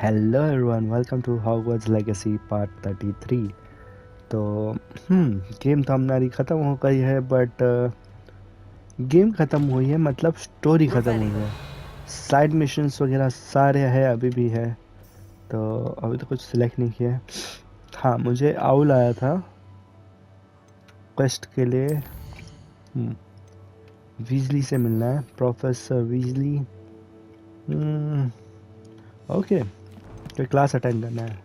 Hello everyone, welcome to Hogwarts Legacy part 33। तो game तो हमारी ख़त्म हो गई है, बट गेम ख़त्म हुई है मतलब स्टोरी ख़त्म हुई है। साइड मिशंस वगैरह सारे है, अभी भी है। तो अभी तो कुछ सिलेक्ट नहीं किया है। हाँ, मुझे आउल आया था क्वेस्ट के लिए। वीजली से मिलना है, प्रोफेसर वीजली। ओके, तो क्लास अटेंड करना है।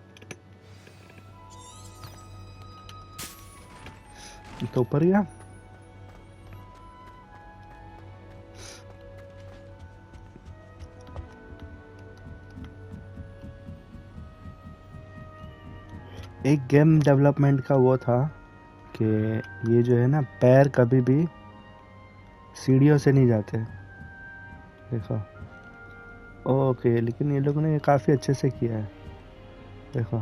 तो ऊपर गया। एक गेम डेवलपमेंट का वो था कि ये जो है ना, पैर कभी भी सीढ़ियों से नहीं जाते। देखो, ओके, लेकिन ये लोगों ने ये काफ़ी अच्छे से किया है। देखो,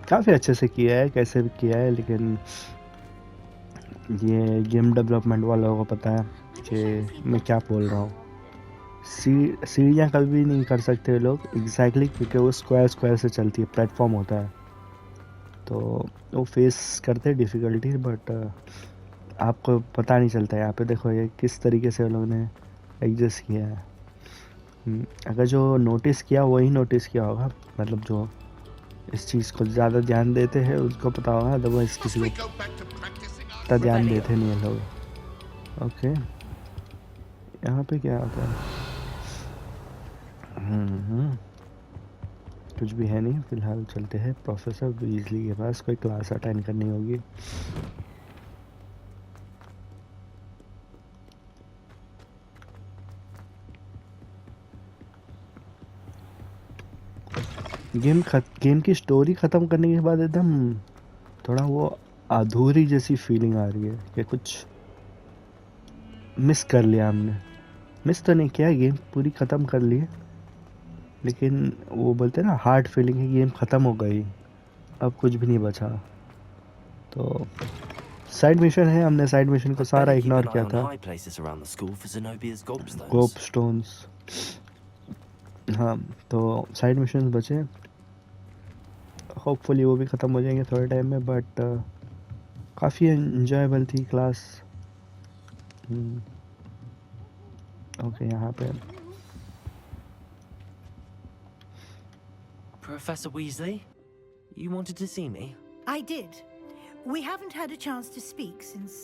काफ़ी अच्छे से किया है, कैसे भी किया है। लेकिन ये गेम डेवलपमेंट वालों को पता है कि मैं क्या बोल रहा हूँ। सीढ़ियाँ कभी भी नहीं कर सकते लोग एग्जैक्टली, क्योंकि वो स्क्वायर स्क्वायर से चलती है, प्लेटफॉर्म होता है। तो वो फेस करते हैं डिफ़िकल्टी, बट आपको पता नहीं चलता है। यहाँ पे देखो, ये किस तरीके से लोगों ने एडजस्ट किया है। अगर जो नोटिस किया वही नोटिस किया होगा, मतलब जो इस चीज़ को ज़्यादा ध्यान देते हैं उनको पता होगा, अदरवाइज किसी को इतना ध्यान देते नहीं है लोग। ओके, यहाँ पे क्या होता है? कुछ भी है नहीं, फिलहाल चलते हैं प्रोफेसर वीजली के पास, कोई क्लास अटेंड करनी होगी। गेम की स्टोरी ख़त्म करने के बाद एकदम थोड़ा वो अधूरी जैसी फीलिंग आ रही है कि कुछ मिस कर लिया हमने। मिस तो नहीं किया, गेम पूरी ख़त्म कर ली है, लेकिन वो बोलते हैं ना, हार्ड फीलिंग है, गेम ख़त्म हो गई, अब कुछ भी नहीं बचा। तो साइड मिशन है, हमने साइड मिशन को सारा इग्नोर किया था। गोप स्टोन्स, हाँ। तो साइड मिशन बचे, होपफुली वो भी ख़त्म हो जाएंगे थोड़े टाइम में, बट काफ़ी एंजॉयबल थी क्लास। ओके, यहाँ पे Professor Weasley, you wanted to see me? I did. We haven't had a chance to speak since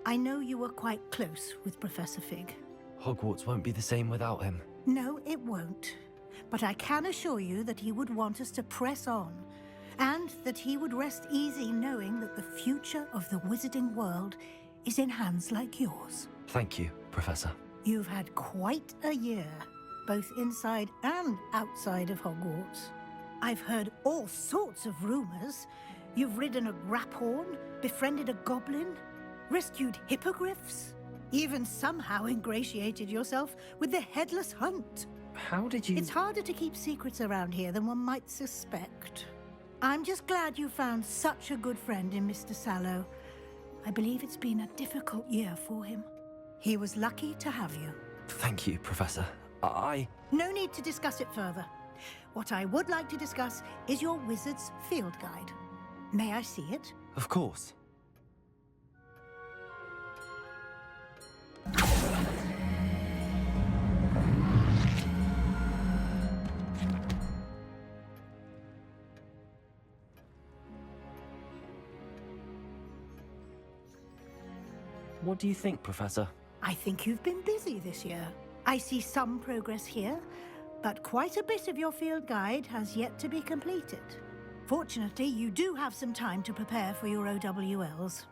I know you were quite close with Professor Fig. Hogwarts won't be the same without him. No, it won't. But I can assure you that he would want us to press on, and that he would rest easy knowing that the future of the wizarding world is in hands like yours. Thank you, Professor. You've had quite a year, both inside and outside of Hogwarts. I've heard all sorts of rumors. You've ridden a graphorn, befriended a goblin, rescued hippogriffs, even somehow ingratiated yourself with the Headless Hunt. How did you... It's harder to keep secrets around here than one might suspect. I'm just glad you found such a good friend in Mr. Sallow. I believe it's been a difficult year for him. He was lucky to have you. Thank you, Professor. No need to discuss it further. What I would like to discuss is your wizard's field guide. May I see it? Of course. What do you think, Professor? I think you've been busy this year. I see some progress here, but quite a bit of your field guide has yet to be completed. Fortunately, you do have some time to prepare for your OWLs.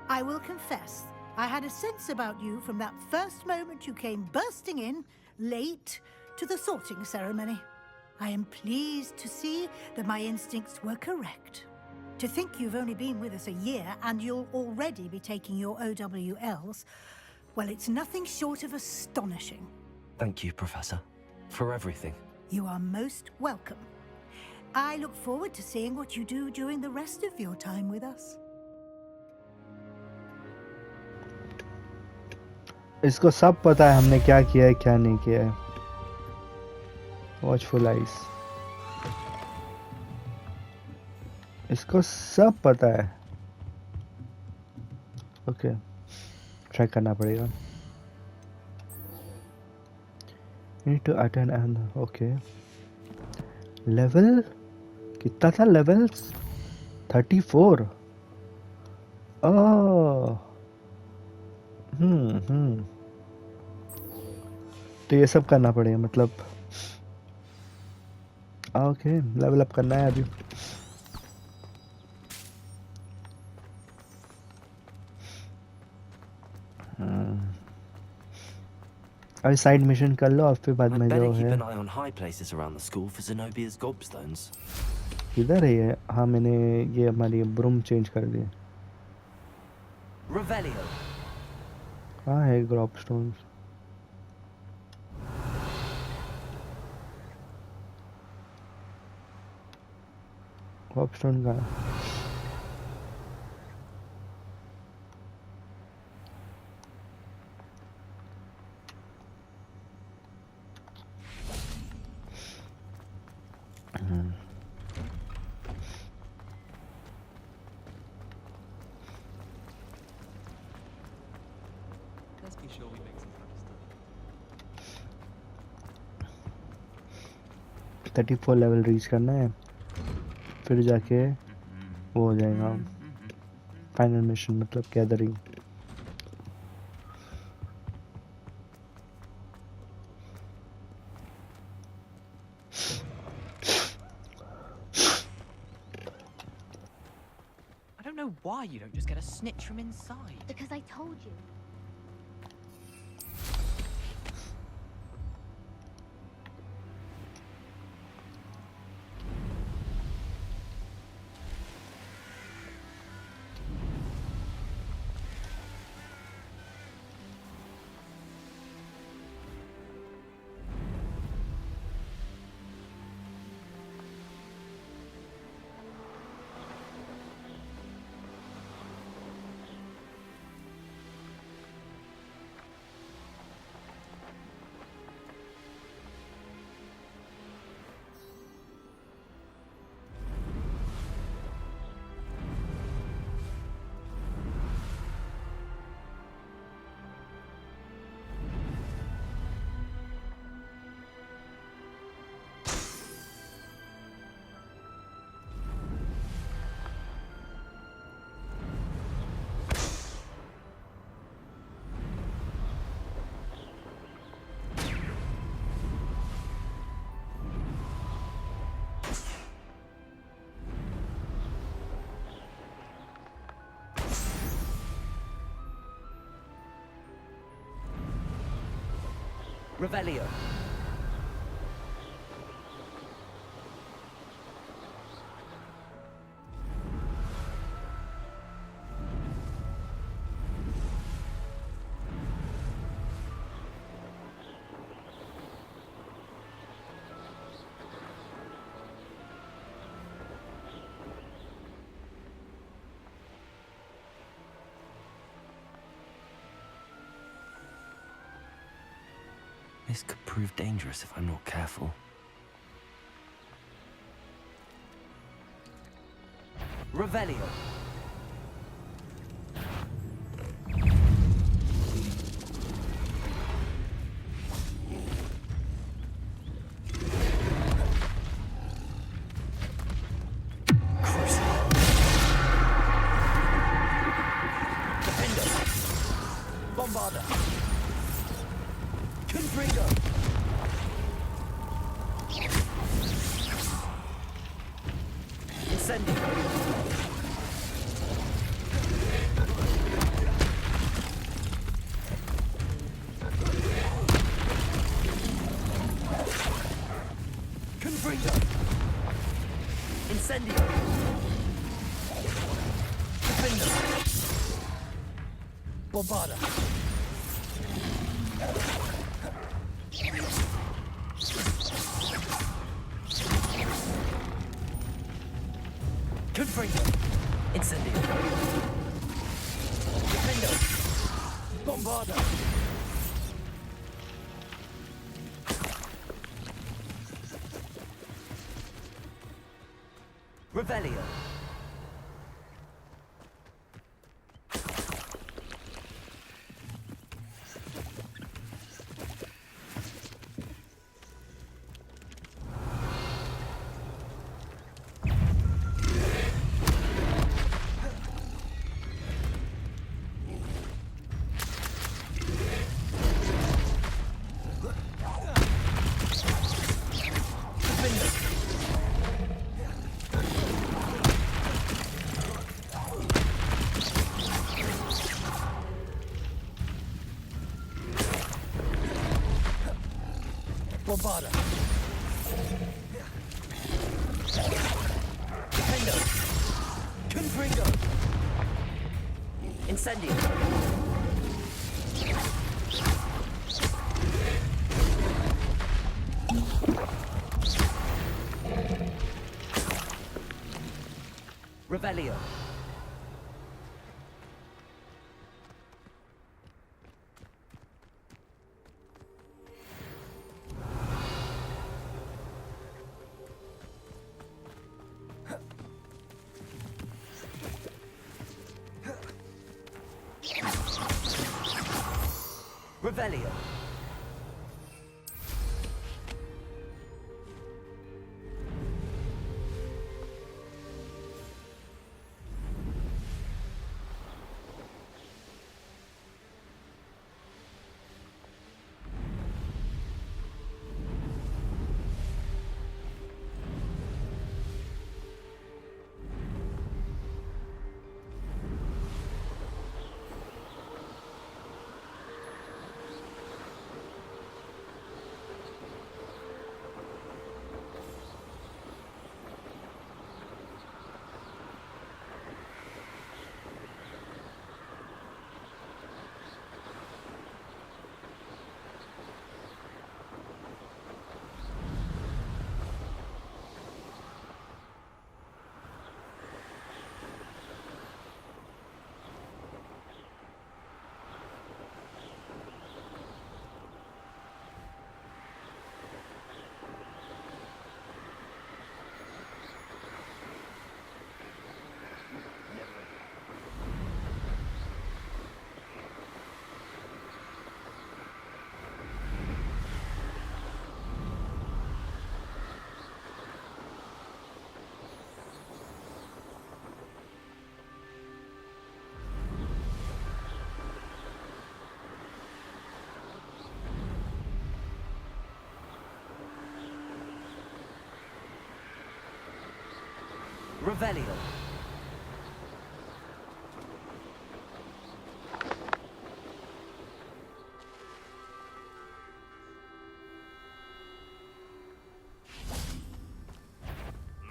I will confess, I had a sense about you from that first moment you came bursting in, late, to the sorting ceremony. I am pleased to see that my instincts were correct. To think you've only been with us a year and you'll already be taking your OWLs, well, it's nothing short of astonishing. Thank you, Professor, for everything. You are most welcome. I look forward to seeing what you do during the rest of your time with us. इसको सब पता है हमने क्या किया है क्या नहीं किया है. Watchful eyes. इसको सब पता है. ओके ट्राई करना पड़ेगा. Need to attend and okay. Level कितना था? लेवल 34. ओह तो ये सब करना पड़ेगा मतलब. ओके लेवल अप करना है अभी. अभी साइड मिशन कर लो और फिर बाद I'd में better जो keep है. an eye on high places around the school for Zenobia's gobstones. किधर है ये? हाँ मैंने ये हमारी ब्रूम चेंज कर दी. Revelio. हाँ है ग्रॉप स्टोन्स. ग्रॉप स्टोन का Let's be sure we make some time to study. 34 level reach करना है फिर जाके वो हो जाएगा फाइनल मिशन मतलब gathering. I don't know why you don't just get a snitch from inside. Because I told you. Revelio. This could prove dangerous if I'm not careful. Revelio. Bombarda. Confringo. Incendio. Confringo. Incendio. Confringo. Bombarda. Confringo. Incendio. Confringo. Bombarda. Revelio. Bombada. Defendo. Confringo. Incendio. Revelio. Revelio. Revelio.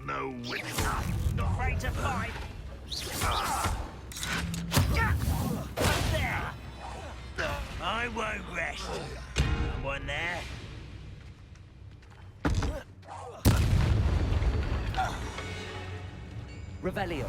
No witness. Not afraid to fight. There. I won't rest. Someone there? Revelio.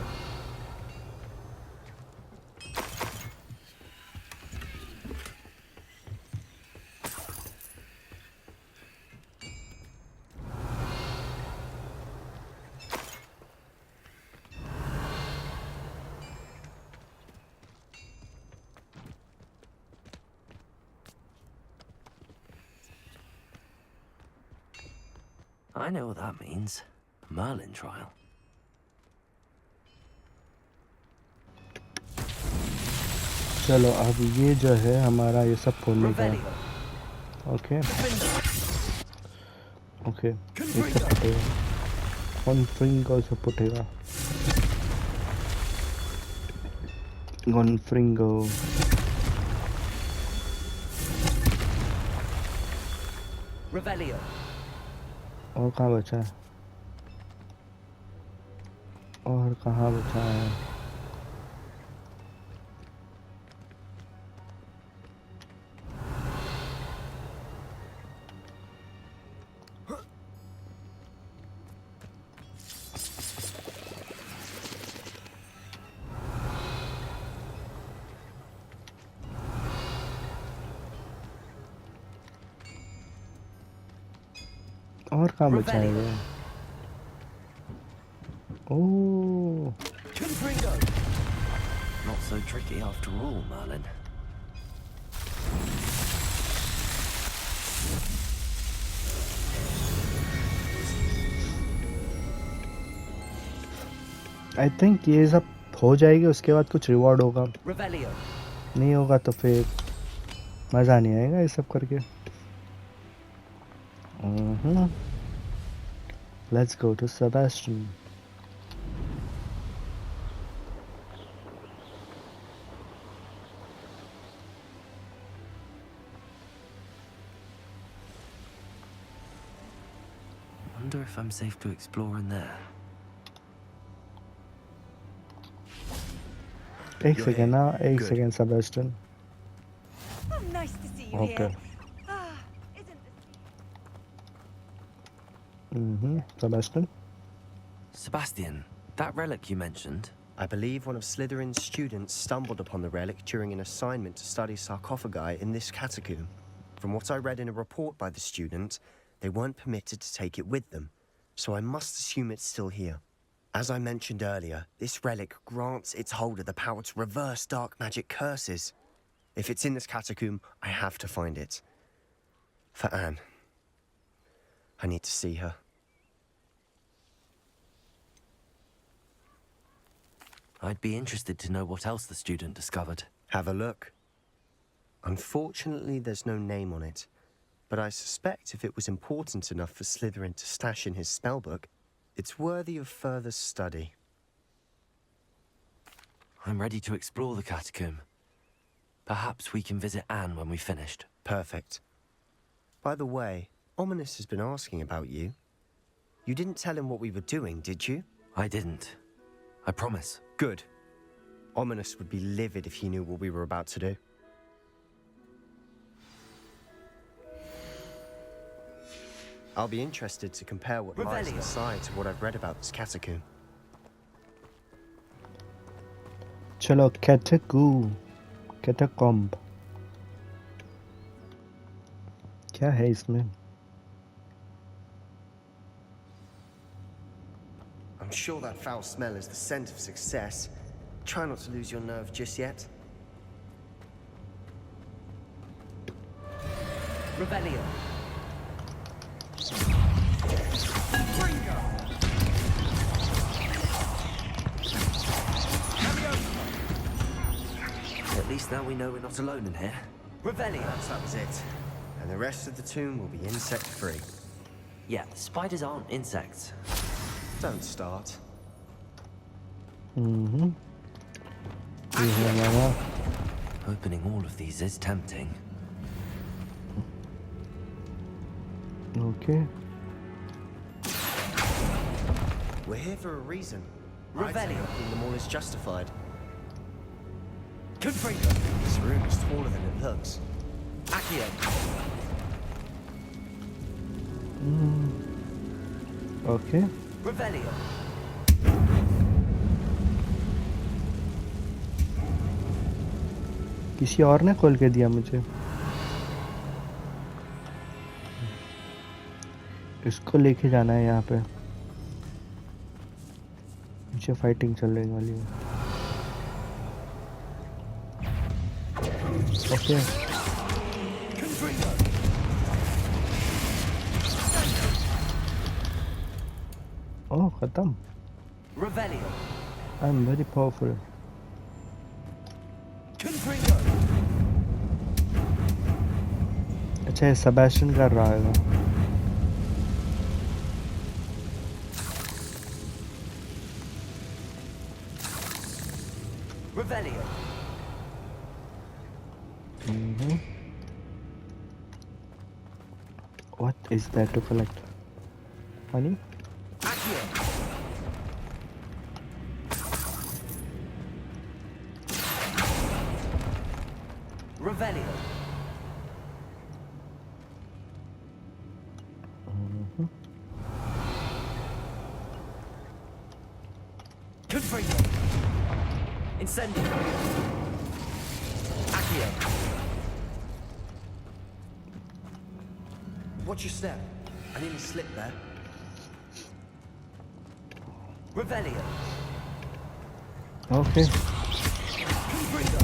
I know what that means. Merlin trial. चलो अब ये जो है हमारा ये सब खोलने का है। Revelio. ओके ओके ये Confringo. सब फुटेगा कॉन्फ्रिंगो से फुटेगा कॉन्फ्रिंगो Revelio. और कहाँ बचा है और कहाँ बचा है और कहाँ बचा है ये Oh. Not so tricky after all, Merlin. I think ये सब हो जाएगी, उसके बाद कुछ रिवॉर्ड होगा। Revelio. नहीं होगा तो फिर मज़ा नहीं आएगा ये सब करके। Let's go to Sebastian. Wonder if I'm safe to explore in there. एक सेकेंड ना, एक second Sebastian. Oh, nice to see you Okay. here. Ah, isn't this... Sebastian. Sebastian, that relic you mentioned. I believe one of Slytherin's students stumbled upon the relic during an assignment to study sarcophagi in this catacomb. From what I read in a report by the student, they weren't permitted to take it with them, so I must assume it's still here. As I mentioned earlier, this relic grants its holder the power to reverse dark magic curses. If it's in this catacomb, I have to find it. For Anne. I need to see her. I'd be interested to know what else the student discovered. Have a look. Unfortunately, there's no name on it, but I suspect if it was important enough for Slytherin to stash in his spellbook, it's worthy of further study. I'm ready to explore the catacomb. Perhaps we can visit Anne when we've finished. Perfect. By the way, Ominous has been asking about you. You didn't tell him what we were doing, did you? I didn't. I promise. Good. Ominous would be livid if he knew what we were about to do. I'll be interested to compare what lies inside to what I've read about this catacomb. चलो catacomb क्या है इसमें? I'm sure that foul smell is the scent of success. Try not to lose your nerve just yet. Revelio. At least now we know we're not alone in here. Revelio. That was it. And the rest of the tomb will be insect-free. Yeah, spiders aren't insects. Don't start. Opening all of these is tempting. Okay. We're here for a reason. Revelio. The mall is justified. Confringo. This room is taller than it looks. Accio. Okay. Revelio. किसी और ने खोल के दिया मुझे। इसको लेके जाना है यहाँ पे। मुझे फाइटिंग चलने वाली है। ओके। ओह खत्म। Revelio. I'm very powerful. Confringo. अच्छा ये सेबेस्टियन कर रहा है। Revelio. What is that to collect? Money? Accio. Revelio. Confringo. Incendio. Accio. Watch your step. I nearly slipped there. Revelio. Okay Confringo.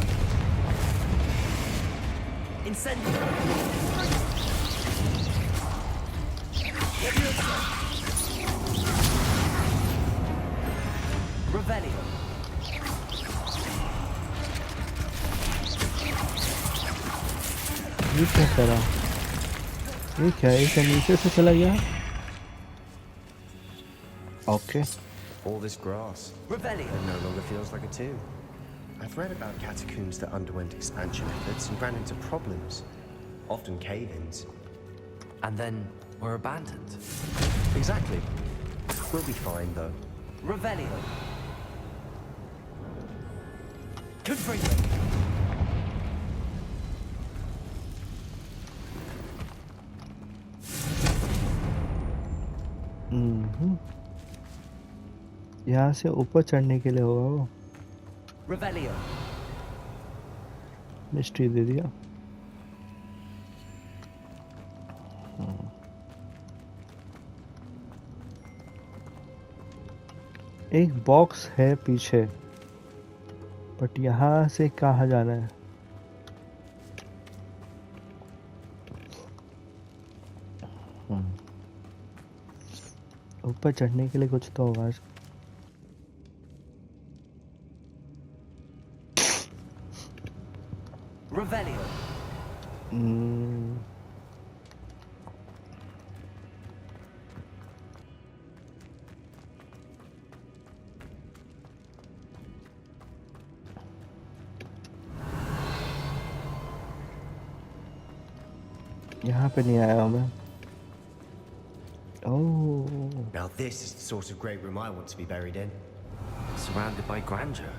Incendio. Leviosa. Revelio. ये क्या करा? ये क्या है? क्या नीचे से चला गया? Okay All this grass. Revelio. It no longer feels like a tomb. I've read about catacombs that underwent expansion efforts and ran into problems, often cave-ins. And then were abandoned. Exactly. We'll be fine, though. Revelio. Confringo. यहाँ से ऊपर चढ़ने के लिए होगा वो। Revelio. Mystery दे दिया। एक बॉक्स है पीछे, बट यहाँ से कहाँ जाना है? ऊपर चढ़ने के लिए कुछ तो होगा। Revelio. यहाँ पे नहीं आया हूँ मैं। Oh, Now this is the sort of great room I want to be buried in. Surrounded by grandeur.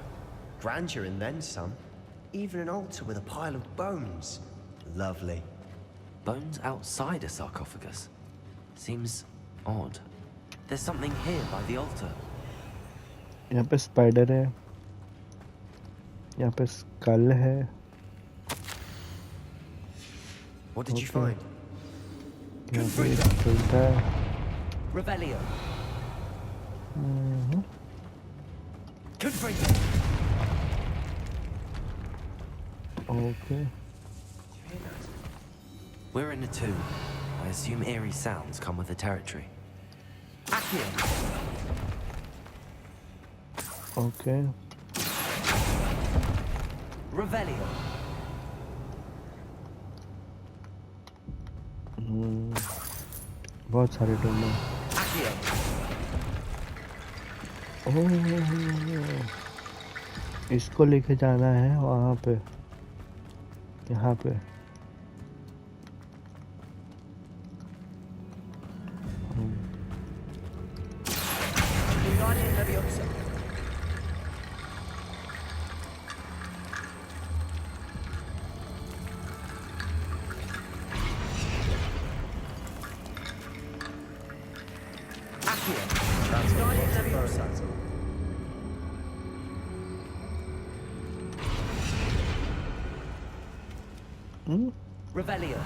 Grandeur and then some. Even an altar with a pile of bones. Lovely. Bones outside a sarcophagus. Seems odd. There's something here by the altar. यहाँ पे spider है, यहाँ पे school है। What did you Okay. find? यहाँ पे एक चलता है। Revelio. Hmm, Confringo. Okay We're in a tomb. I assume eerie sounds come with the territory. Accio. Okay Revelio. बहुत सारे टूम हैं। Accio. ओह, इसको लेके जाना है वहाँ पे, यहाँ पे। Wingardium Leviosa. Accio. Wingardium Leviosa. Revelio.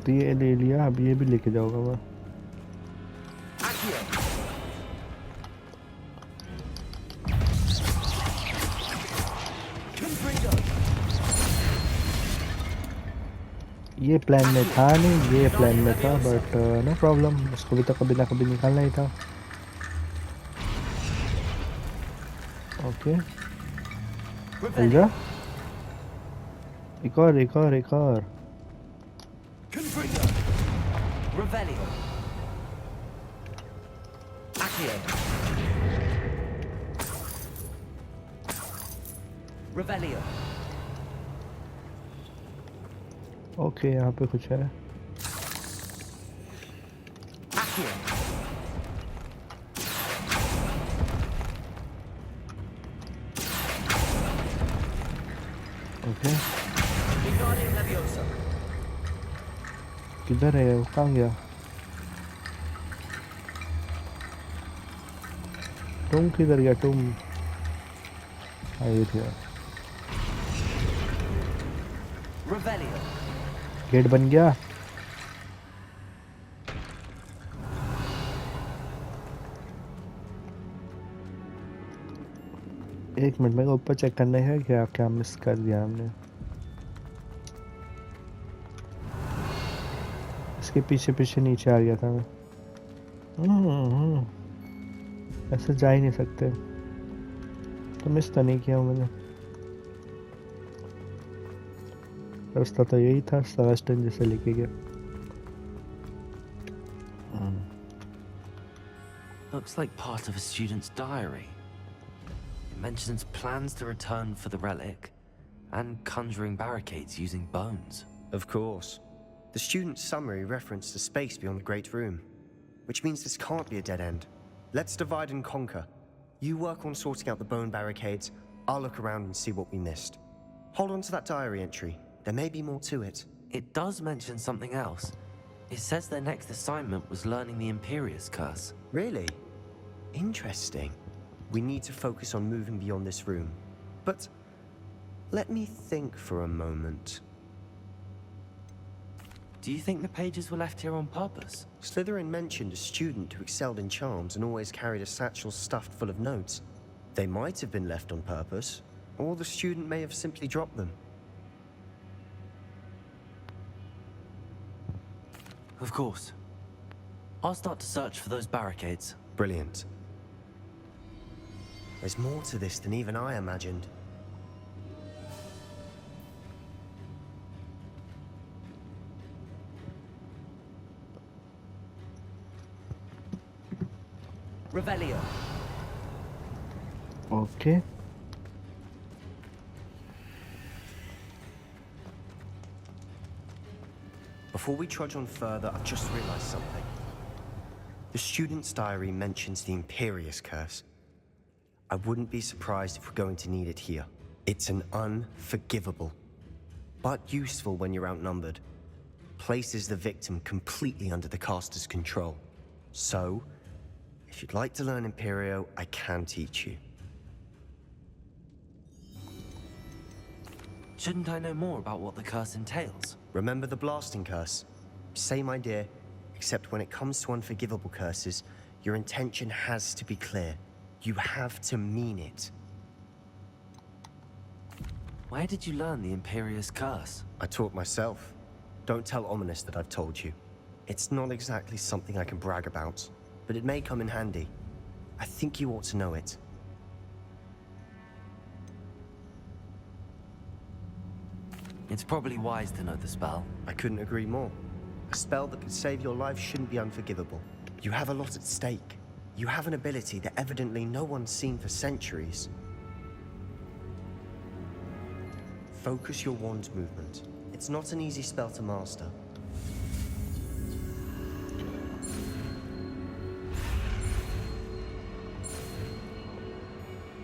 तो ये ले लिया, अब ये भी लेके जाऊंगा मैं। Accio. Confringo. ये प्लान में था नहीं, ये प्लान में था, बट नो प्रॉब्लम, उसको भी तो कभी ना कभी निकालना ही था। ओके चल जा। एक और एक और एक और। Confringo. Revelio. Accio. Revelio. Okay यहाँ पे कुछ है। Accio. Okay Wingardium Leviosa. किधर है वो, कहाँ गया? तुम किधर गया तुम? ये थे। Revelio. गेट बन गया। एक मिनट, मेरे को ऊपर चेक करना है क्या क्या मिस कर दिया हमने। इसके पीछे पीछे नीचे आ गया था मैं। ऐसे जा ही नहीं सकते। तो मिस तो नहीं किया मैंने। रास्ता तो यही था, सेबेस्टियन जिसे लेके गया। Looks like part of a student's diary. It mentions plans to return for the relic and conjuring barricades using bones. Of course. The student's summary referenced a space beyond the Great Room, which means this can't be a dead end. Let's divide and conquer. You work on sorting out the bone barricades, I'll look around and see what we missed. Hold on to that diary entry. There may be more to it. It does mention something else. It says their next assignment was learning the Imperius Curse. Really? Interesting. We need to focus on moving beyond this room. But let me think for a moment. Do you think the pages were left here on purpose? Slytherin mentioned a student who excelled in charms and always carried a satchel stuffed full of notes. They might have been left on purpose, or the student may have simply dropped them. Of course. I'll start to search for those barricades. Brilliant. There's more to this than even I imagined. Revelio. Okay. Before we trudge on further, I've just realized something. The student's diary mentions the Imperius Curse. I wouldn't be surprised if we're going to need it here. It's an unforgivable, but useful when you're outnumbered. Places the victim completely under the caster's control. So, if you'd like to learn Imperio, I can teach you. Shouldn't I know more about what the curse entails? Remember the blasting curse? Same idea, except when it comes to unforgivable curses, your intention has to be clear. You have to mean it. Where did you learn the Imperius Curse? I taught myself. Don't tell Ominous that I've told you. It's not exactly something I can brag about, but it may come in handy. I think you ought to know it. It's probably wise to know the spell. I couldn't agree more. A spell that could save your life shouldn't be unforgivable. You have a lot at stake. You have an ability that evidently no one's seen for centuries. Focus your wand movement. It's not an easy spell to master.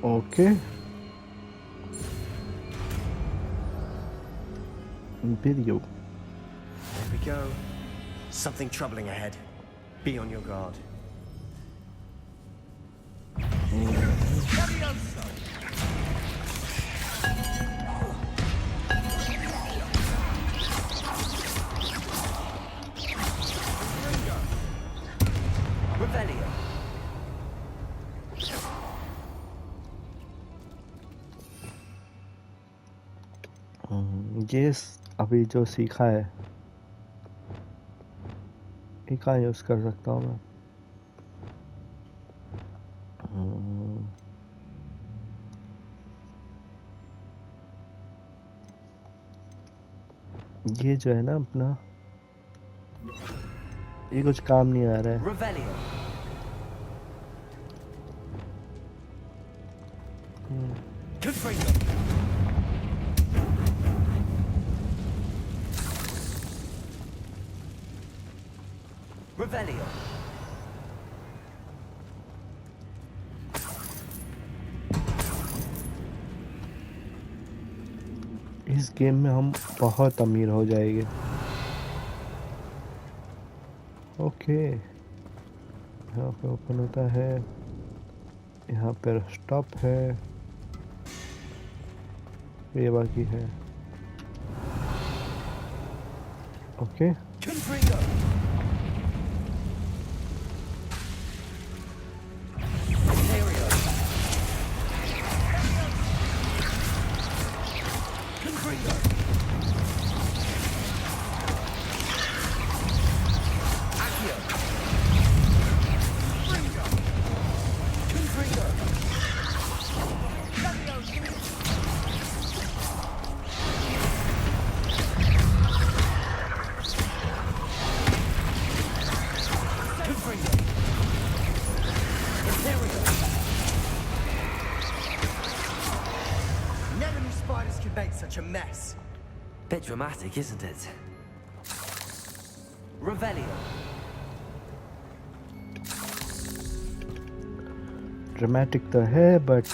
Okay. Video. There we go. Something troubling ahead. Be on your guard. Revelio. ये अभी जो सीखा है ये कहाँ use कर सकता हूँ मैं? ये जो है ना अपना, ये कुछ काम नहीं आ रहा है। Revelio. Confringo. Revelio. इस गेम में हम बहुत अमीर हो जाएंगे। ओके, यहाँ पे ओपन होता है, यहाँ पर स्टॉप है, ये बाकी है। Okay, Confringo. Imperio. mess. Bit dramatic, isn't it? Revelio. Dramatic तो है बट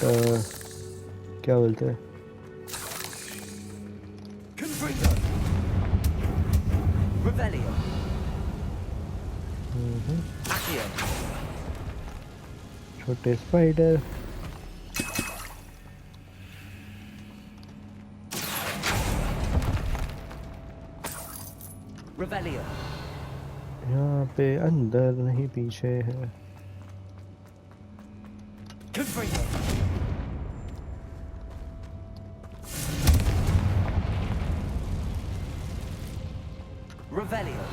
क्या बोलते हैं Confringo. Revelio. Accio. छोटे स्पाइडर Revelio. यहाँ पे अंदर नहीं पीछे है Confringo. Revelio.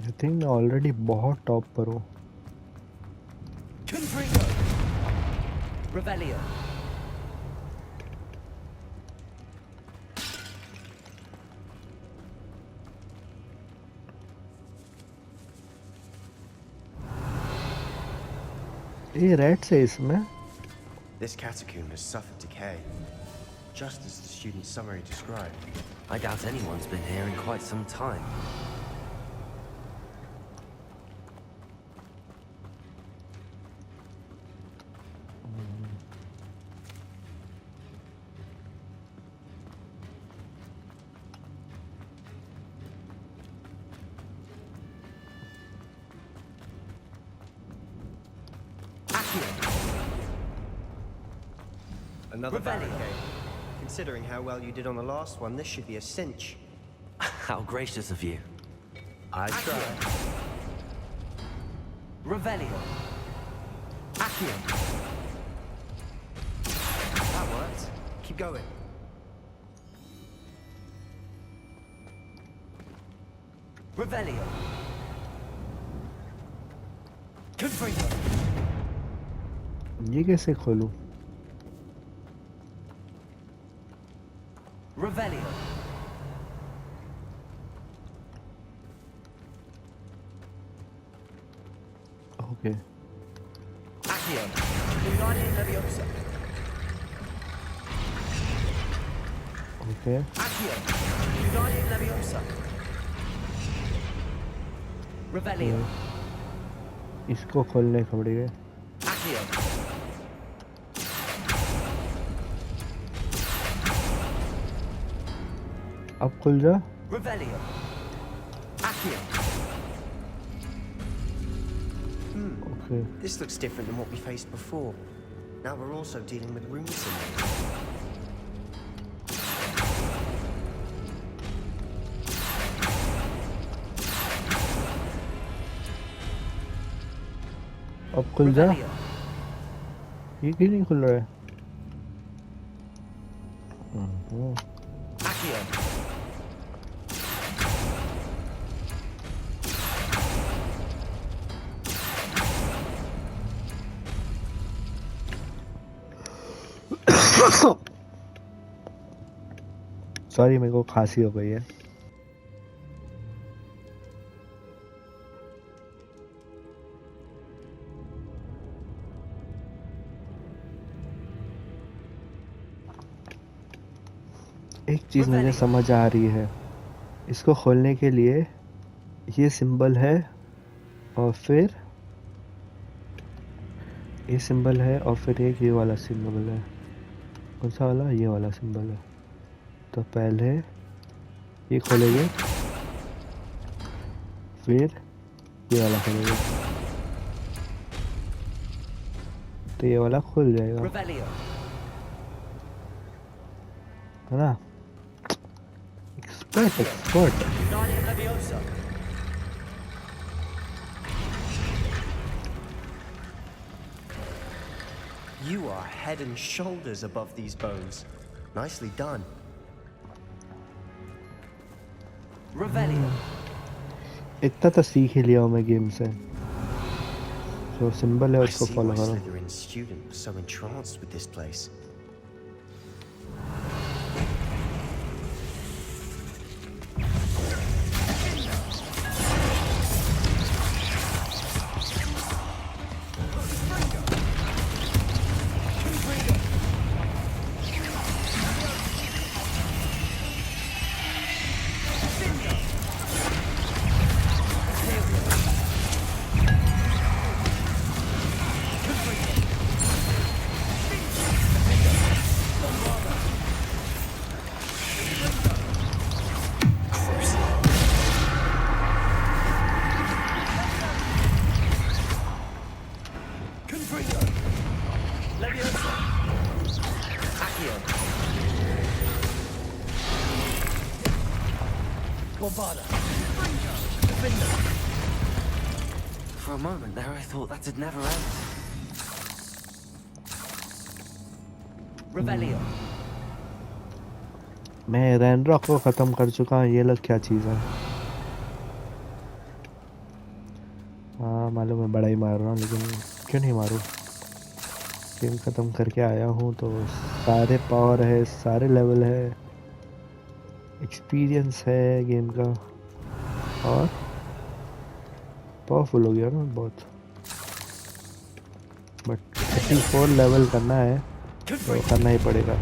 आई थिंक मैं ऑलरेडी बहुत टॉप पर हूँ Confringo. Revelio. ये रेड्स है इसमें This catacomb has suffered decay, just as the student's summary described. I doubt anyone's been here in quite some time. Another Revelio. barricade. Considering how well you did on the last one, this should be a cinch. How gracious of you. I tried. Revelio. Accio. That worked. Keep going. Revelio. Confringo. ये कैसे खोलूं Revelio. Okay Accio. Okay Accio. Revelio. इसको खोलने का पड़ेगा Accio. अब खुल जा Revelio. Accio. Okay This looks different than what we faced before. Now we're also dealing with room symbols. अब खुल जा Revelio. ये क्यों नहीं खुल रहा है Accio. सॉरी मेरे को खांसी हो गई है एक चीज मुझे समझ आ रही है इसको खोलने के लिए ये सिंबल है और फिर ये सिंबल है और फिर एक ये वाला सिंबल है कौन सा वाला ये वाला सिंबल है तो पहले ये खोलेंगे फिर ये वाला खोलेंगे तो ये वाला खुल जाएगा Revelio. है ना expert You are head and shoulders above these bones. Nicely done. Revelio. इतना तो सीख ही लिया हूँ मैं गेम से जो सिंबल है I उसको see फॉलो why करो Slytherin's student was so entranced with this place. For a moment there, I thought that'd never end. Revelio. मैं रैनरॉक को ख़त्म कर चुका हूँ. ये लोग क्या चीज़ है? हाँ मालूम है, बड़ा ही मार रहा हूँ, लेकिन क्यों नहीं मारूँ? गेम ख़त्म करके आया हूँ तो सारे पावर है, सारे लेवल है, एक्सपीरियंस है गेम का, और पावरफुल हो गया ना बहुत. बट 34 लेवल करना है तो करना ही पड़ेगा.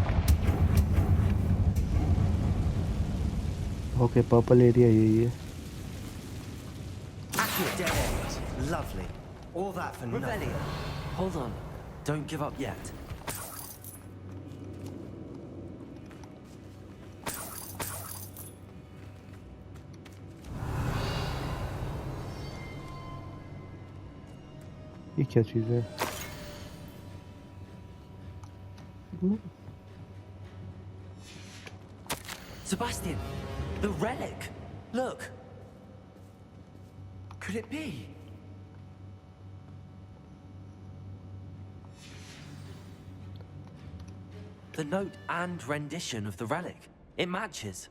ओके, पर्पल एरिया यही है. Lovely. All that for nothing. Revelio. Hold on. Don't give up yet. ये क्या चीज़ है? Sebastian, the relic. Look. Could it be? The note and rendition of the relic. It matches.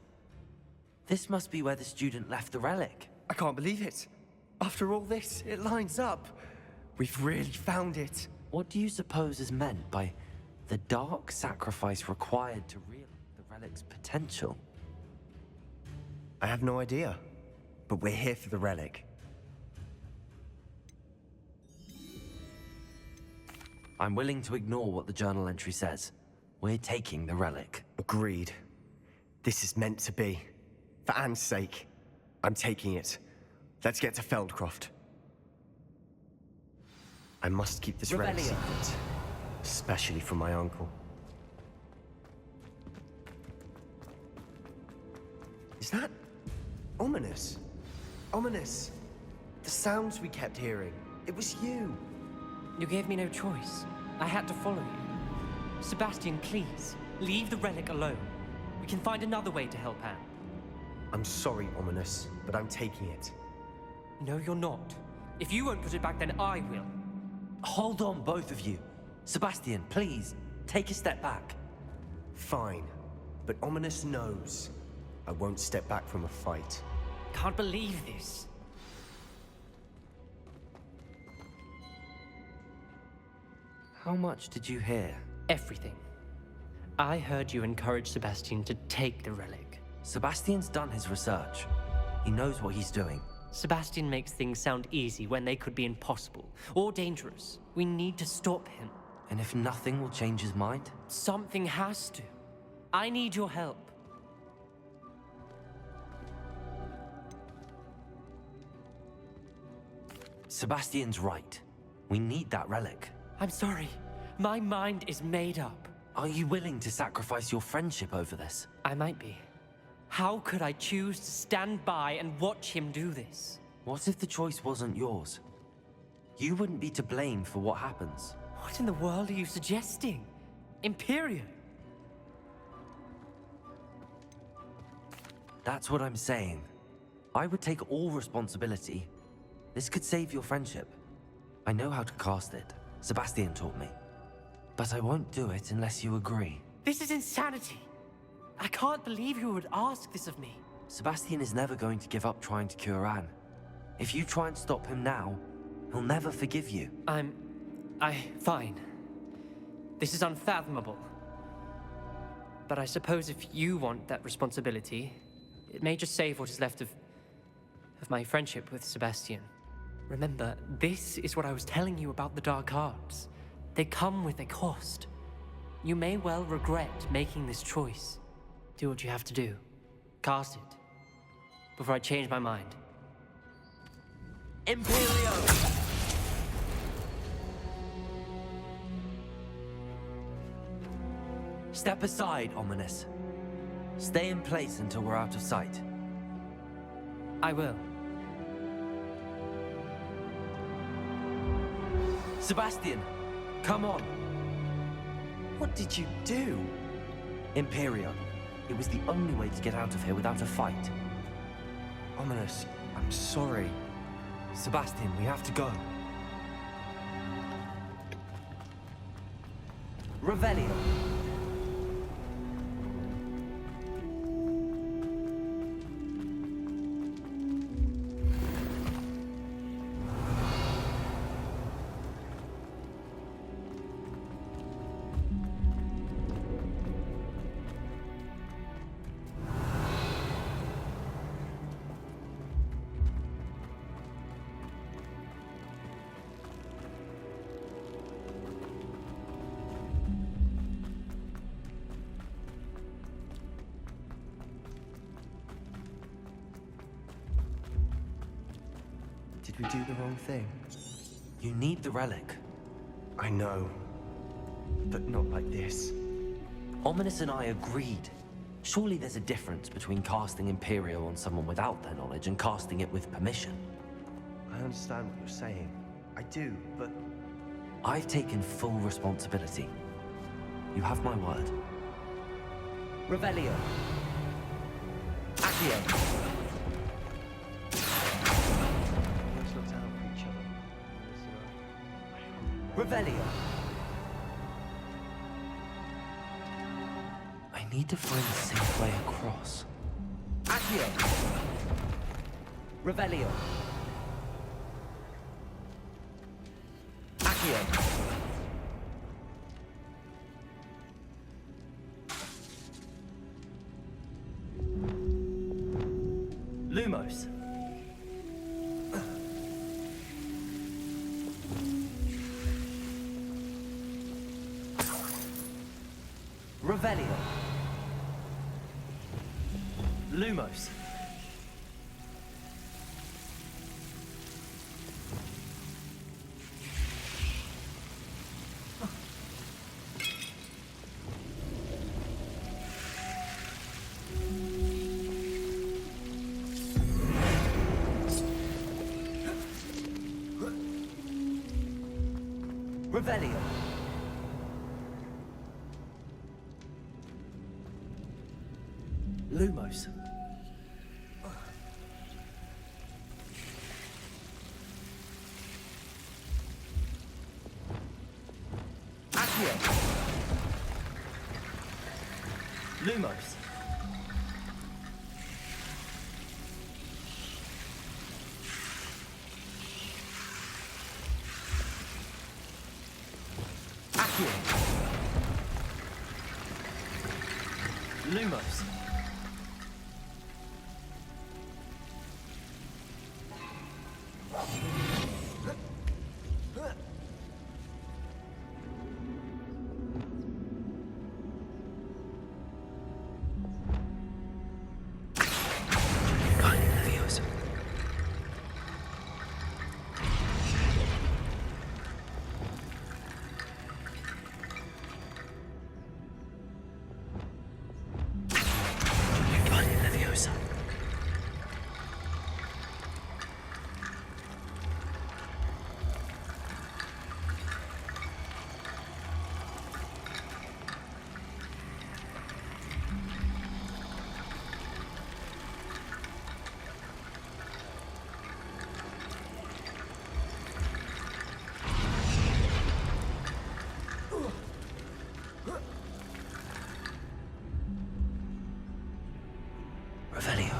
This must be where the student left the relic. I can't believe it. After all this, it lines up. We've really found it. What do you suppose is meant by the dark sacrifice required to realize the relic's potential? I have no idea. But we're here for the relic. I'm willing to ignore what the journal entry says. We're taking the relic. Agreed. This is meant to be. For Anne's sake. I'm taking it. Let's get to Feldcroft. I must keep this relic Revelio. secret. Especially from my uncle. Is that ominous? Ominous. The sounds we kept hearing. It was you. You gave me no choice. I had to follow you. Sebastian, please, leave the relic alone. We can find another way to help Anne. I'm sorry, Ominous, but I'm taking it. No, you're not. If you won't put it back, then I will. Hold on, both of you. Sebastian, please, take a step back. Fine. But Ominous knows. I won't step back from a fight. Can't believe this. How much did you hear? Everything. I heard you encourage Sebastian to take the relic. Sebastian's done his research. He knows what he's doing. Sebastian makes things sound easy when they could be impossible or dangerous. We need to stop him. And if nothing will change his mind? Something has to. I need your help. Sebastian's right. We need that relic. I'm sorry. My mind is made up. Are you willing to sacrifice your friendship over this? I might be. How could I choose to stand by and watch him do this? What if the choice wasn't yours? You wouldn't be to blame for what happens. What in the world are you suggesting? Imperium? That's what I'm saying. I would take all responsibility. This could save your friendship. I know how to cast it. Sebastian taught me. But I won't do it unless you agree. This is insanity. I can't believe you would ask this of me. Sebastian is never going to give up trying to cure Anne. If you try and stop him now, he'll never forgive you. Fine. This is unfathomable. But I suppose if you want that responsibility, it may just save what is left of my friendship with Sebastian. Remember, this is what I was telling you about the dark arts. They come with a cost. You may well regret making this choice. Do what you have to do. Cast it. Before I change my mind. Imperio! Step aside, Ominous. Stay in place until we're out of sight. I will. Sebastian, come on. What did you do? Imperium. It was the only way to get out of here without a fight. Ominous, I'm sorry. Sebastian, we have to go. Revelio. Did we do the wrong thing? You need the relic. I know. But not like this. Ominous and I agreed. Surely there's a difference between casting Imperial on someone without their knowledge and casting it with permission. I understand what you're saying. I do, but... I've taken full responsibility. You have my word. Revelio. Accio. Let's not help each other. Revelio. I need to find a safe way across. Accio. Revelio. Accio. Lumos. Revelio. Lumos. Revelio. Lumos. Accio. Lumos. Accio. Lumos. Revelio.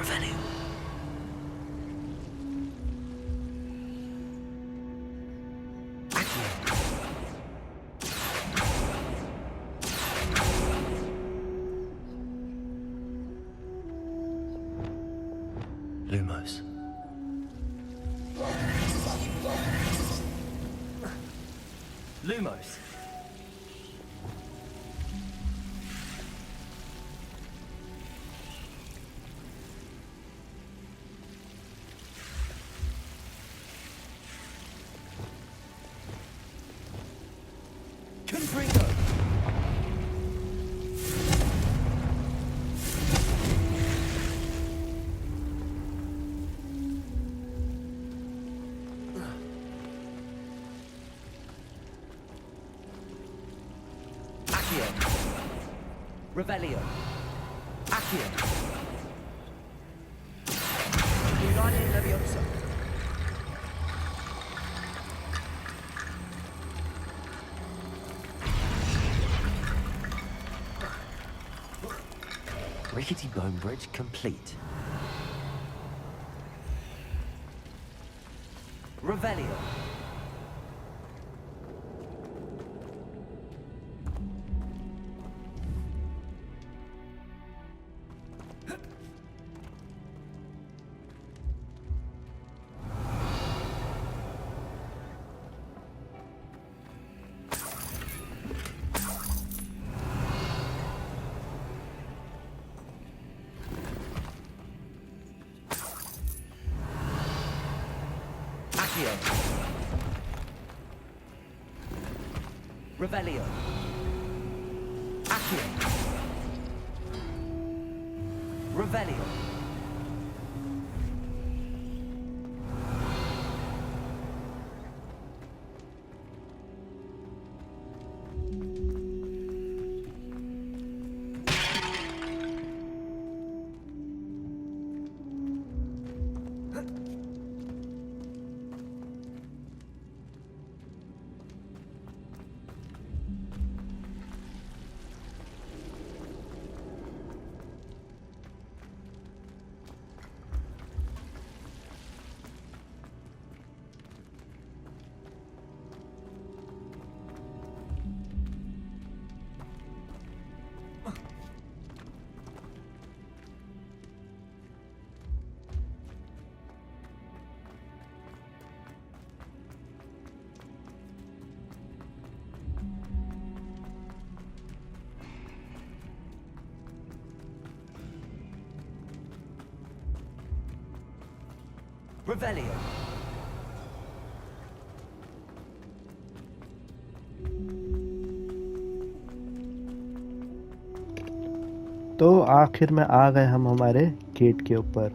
Revelio. Accio. Lumos. Lumos. Revelio. Accio. Wingardium Leviosa. Rickety bone bridge complete. Revelio. Accio. Revelio. Accio. Revelio. Revelio. तो आखिर में आ गए हम हमारे gate के ऊपर।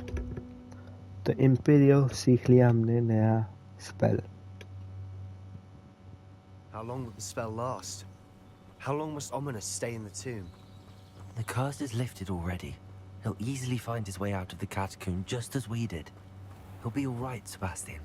तो Imperio सीख लिया हमने नया spell. How long will the spell last? How long must Ominous stay in the tomb? The curse is lifted already. He'll easily find his way out of the catacomb just as we did. He'll be all right, Sebastian.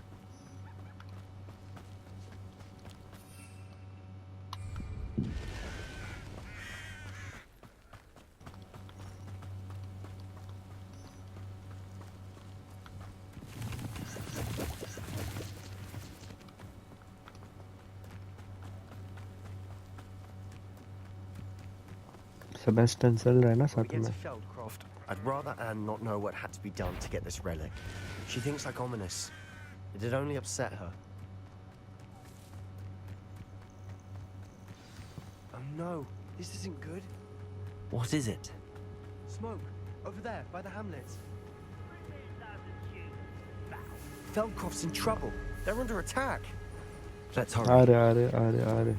Sebastian चल रहा है ना When we साथ get में। to Feldcroft, I'd rather Anne not know what had to be done to get this relic. She thinks like Ominous. It'd only upset her. Oh no, this isn't good. What is it? Smoke, over there, by the hamlet. Feldcroft's in trouble. They're under attack. Let's uh hurry. रहे आ रहे आ रहे आ रहे।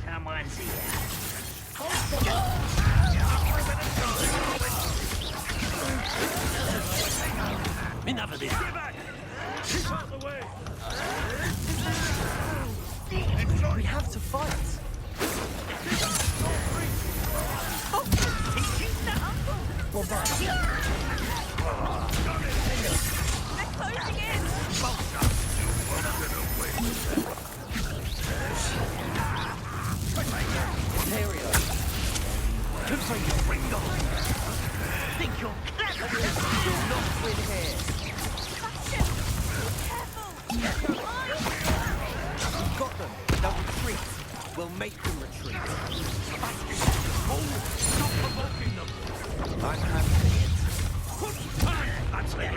Someone's here. Enough of this. Get back! Keep out the way! We have to fight. Think you're clever? You'll not win here. We've got them. They'll retreat. We'll make them retreat. Stop provoking them! I'm handling it. That's it.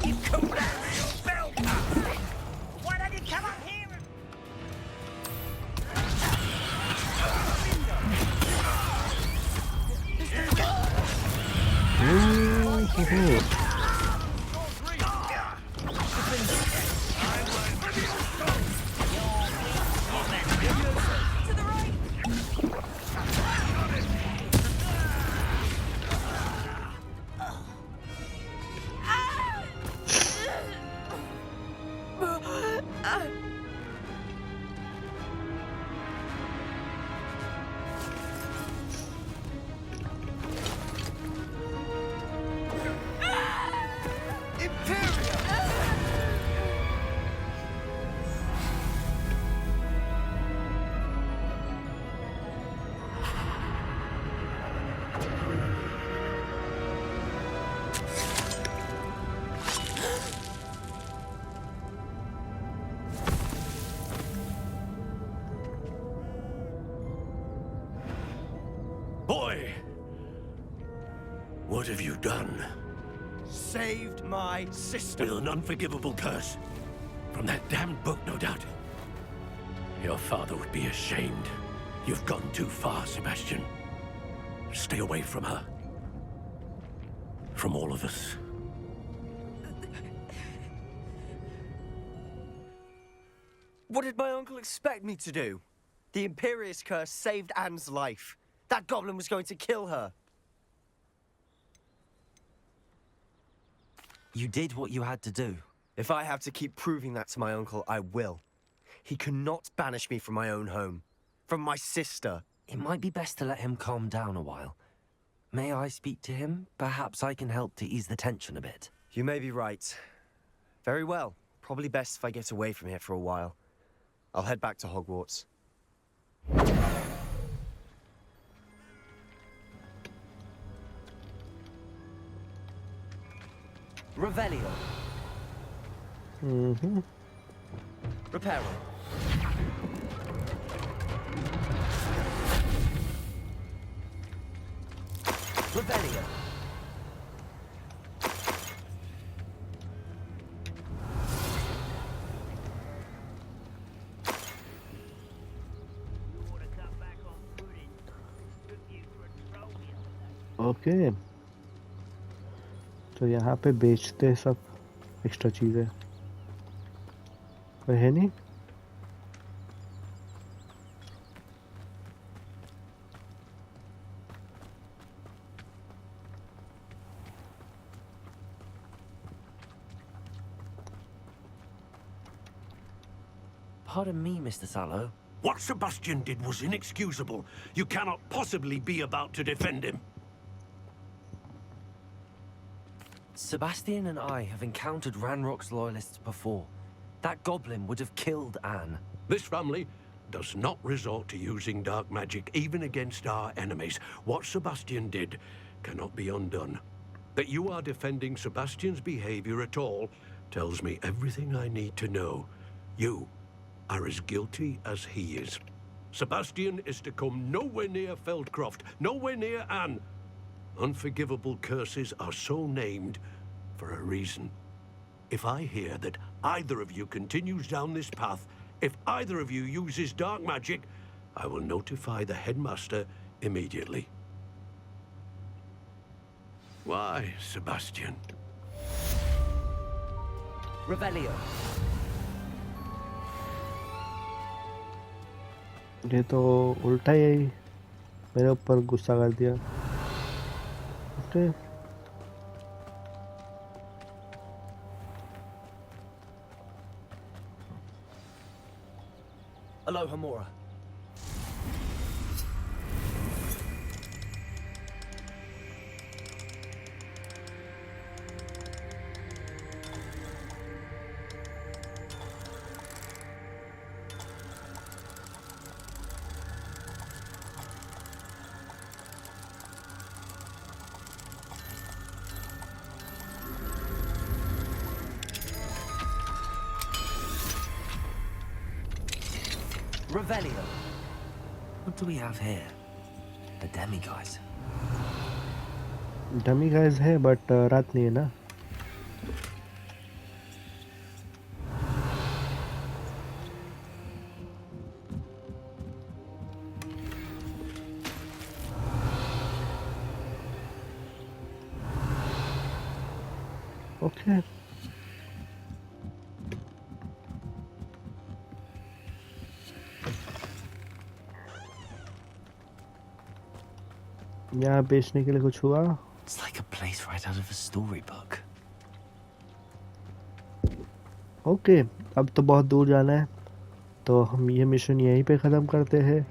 You come back, spell cast. Why don't you come up here and... To the right. Boy! What have you done? Saved my sister. With an unforgivable curse. From that damned book, no doubt. Your father would be ashamed. You've gone too far, Sebastian. Stay away from her. From all of us. What did my uncle expect me to do? The Imperious curse saved Anne's life. That goblin was going to kill her. You did what you had to do. If I have to keep proving that to my uncle, I will. He cannot banish me from my own home. From my sister. It might be best to let him calm down a while. May I speak to him? Perhaps I can help to ease the tension a bit. You may be right. Very well. Probably best if I get away from here for a while. I'll head back to Hogwarts. Revelio. Reparo. Revelio. Okay तो यहाँ पे बेचते सब extra चीज़ें कोई है नहीं Pardon me, Mr. Sallow. What Sebastian did was inexcusable. You cannot possibly be about to defend him. Sebastian and I have encountered Ranrock's loyalists before. That goblin would have killed Anne. This family does not resort to using dark magic even against our enemies. What Sebastian did cannot be undone. That you are defending Sebastian's behavior at all tells me everything I need to know. You are as guilty as he is. Sebastian is to come nowhere near Feldcroft, nowhere near Anne. Unforgivable curses are so named for a reason. If I hear that either of you continues down this path, if either of you uses dark magic, I will notify the headmaster immediately. Why, Sebastian? Revelio. ये तो उल्टा ही मेरे ऊपर गुस्सा कर दिया okay Aloha Mora. Revelio. What do we have here? The demiguise. Dummy guys है but रात नहीं है ना ओके यहाँ बेचने के लिए कुछ हुआ It's like a place right out of a storybook. Okay अब तो बहुत दूर जाना है, तो हम ये मिशन यहीं पे ख़त्म करते हैं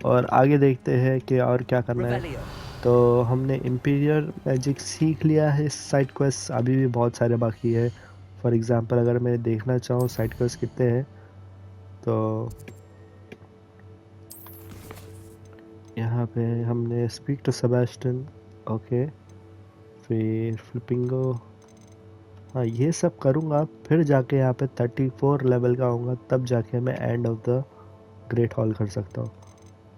और आगे देखते हैं कि और क्या करना है। तो हमने इम्पीरियल मैजिक सीख लिया है। साइड क्वेस्ट अभी भी बहुत सारे बाकी है। फॉर एग्जांपल अगर मैं देखना चाहूँ साइड क्वेस्ट कितने हैं, तो यहाँ पे हमने स्पीक टू सेबेस्टियन, ओके, फिर फ्लिपिंगो, हाँ ये सब करूँगा, फिर जाके यहाँ पे 34 लेवल का आऊँगा, तब जाके मैं end of the great hall कर सकता हूँ।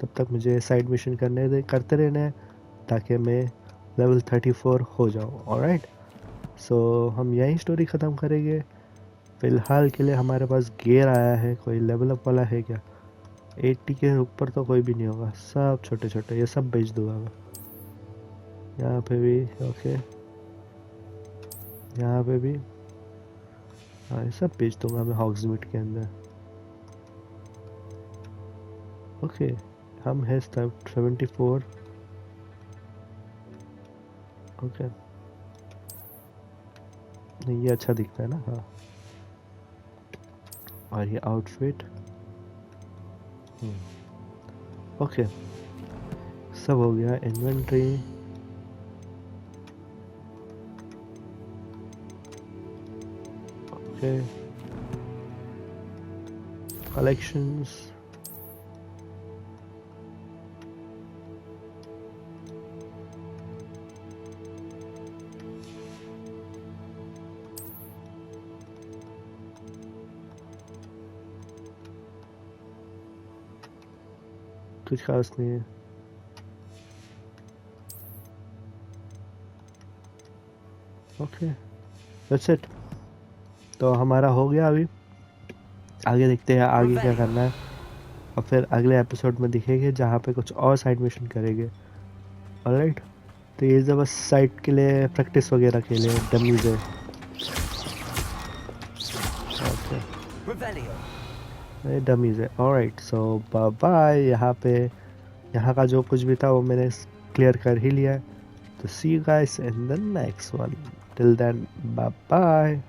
तब तक मुझे साइड मिशन करते रहने हैं ताकि मैं लेवल 34 हो जाऊँ। ऑलराइट, सो हम यही स्टोरी ख़त्म करेंगे। फ़िलहाल के लिए हमारे पास गियर आया है, कोई लेवल अप वाला है क्या? 80 के ऊपर तो कोई भी नहीं होगा, सब छोटे छोटे, ये सब बेच दूंगा मैं। यहाँ पे भी ओके, यहाँ पे भी, हाँ ये सब बेच दूंगा मैं हॉग्समीड के अंदर। ओके, हम है 74, ओके, नहीं ये अच्छा दिखता है ना, हाँ। और ये आउटफिट, ओके, सब हो गया। इन्वेंट्री, ओके, कलेक्शंस, कुछ खास नहीं है। Okay, that's it. तो हमारा हो गया। अभी आगे देखते हैं आगे क्या करना है, और फिर अगले एपिसोड में दिखेंगे जहाँ पे कुछ और साइड मिशन करेंगे। ऑलराइट, तो ये सब बस साइड के लिए प्रैक्टिस वगैरह के लिए डमीज है। ओके, ये डमीज है। ऑलराइट, सो बाय बाय। यहाँ का जो कुछ भी था वो मैंने क्लियर कर ही लिया है। तो see you guys in the next one, till then bye bye.